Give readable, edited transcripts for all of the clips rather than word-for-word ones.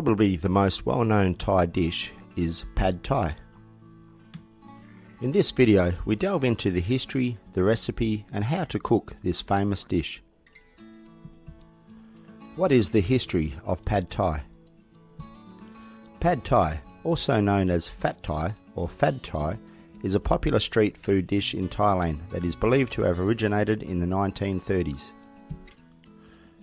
Probably the most well-known Thai dish is Pad Thai. In this video, we delve into the history, the recipe, and how to cook this famous dish. What is the history of Pad Thai? Pad Thai, also known as Phat Thai or Phad Thai, is a popular street food dish in Thailand that is believed to have originated in the 1930s.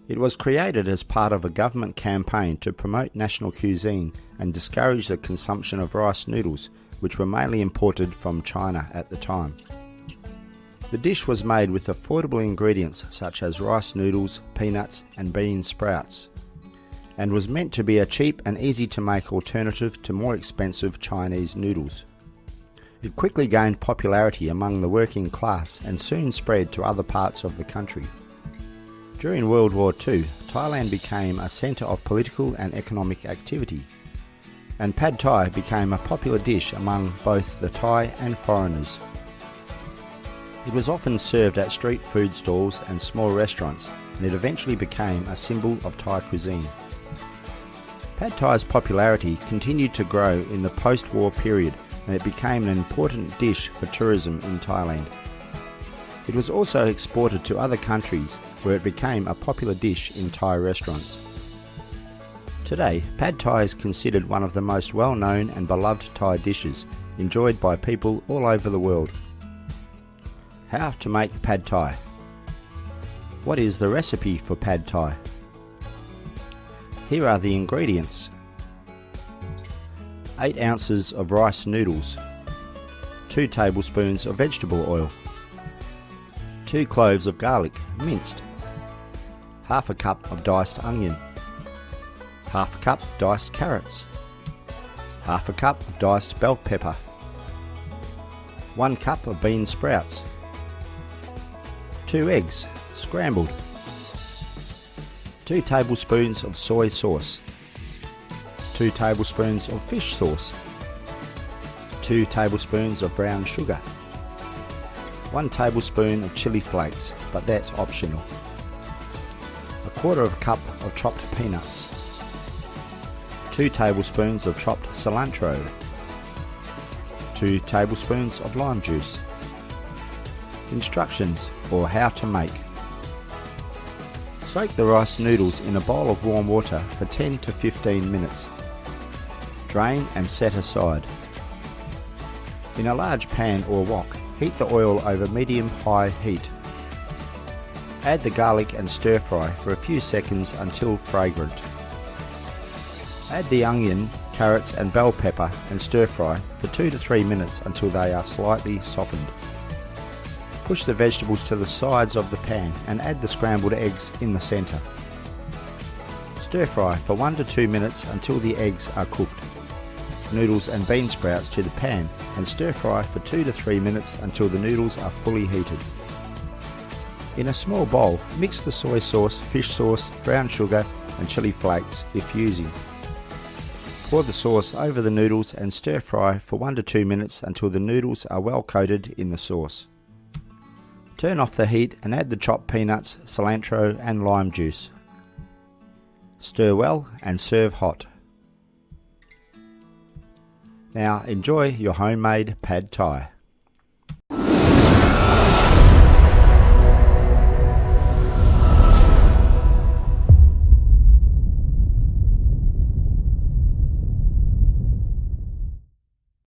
It was created as part of a government campaign to promote national cuisine and discourage the consumption of rice noodles, which were mainly imported from China at the time. The dish was made with affordable ingredients such as rice noodles, peanuts and bean sprouts, and was meant to be a cheap and easy to make alternative to more expensive Chinese noodles. It quickly gained popularity among the working class and soon spread to other parts of the country. During World War II, Thailand became a centre of political and economic activity, and Pad Thai became a popular dish among both the Thai and foreigners. It was often served at street food stalls and small restaurants, and it eventually became a symbol of Thai cuisine. Pad Thai's popularity continued to grow in the post-war period, and it became an important dish for tourism in Thailand. It was also exported to other countries, where it became a popular dish in Thai restaurants. Today, Pad Thai is considered one of the most well-known and beloved Thai dishes, enjoyed by people all over the world. How to make Pad Thai? What is the recipe for Pad Thai? Here are the ingredients: 8 ounces of rice noodles, 2 tablespoons of vegetable oil, 2 cloves of garlic minced, half a cup of diced onion, half a cup diced carrots, half a cup of diced bell pepper, 1 cup of bean sprouts, 2 eggs scrambled, 2 tablespoons of soy sauce, 2 tablespoons of fish sauce, 2 tablespoons of brown sugar, 1 tablespoon of chili flakes, but that's optional, 1/4 cup of chopped peanuts, 2 tablespoons of chopped cilantro, 2 tablespoons of lime juice. Instructions for how to make. Soak the rice noodles in a bowl of warm water for 10 to 15 minutes. Drain and set aside. In a large pan or wok, heat the oil over medium-high heat. Add the garlic and stir-fry for a few seconds until fragrant. Add the onion, carrots and bell pepper and stir-fry for 2 to 3 minutes until they are slightly softened. Push the vegetables to the sides of the pan and add the scrambled eggs in the centre. Stir-fry for 1 to 2 minutes until the eggs are cooked. Noodles and bean sprouts to the pan and stir-fry for 2 to 3 minutes until the noodles are fully heated. In a small bowl, mix the soy sauce, fish sauce, brown sugar and chili flakes if using. Pour the sauce over the noodles and stir-fry for 1 to 2 minutes until the noodles are well coated in the sauce. Turn off the heat and add the chopped peanuts, cilantro and lime juice. Stir well and serve hot. Now enjoy your homemade Pad Thai.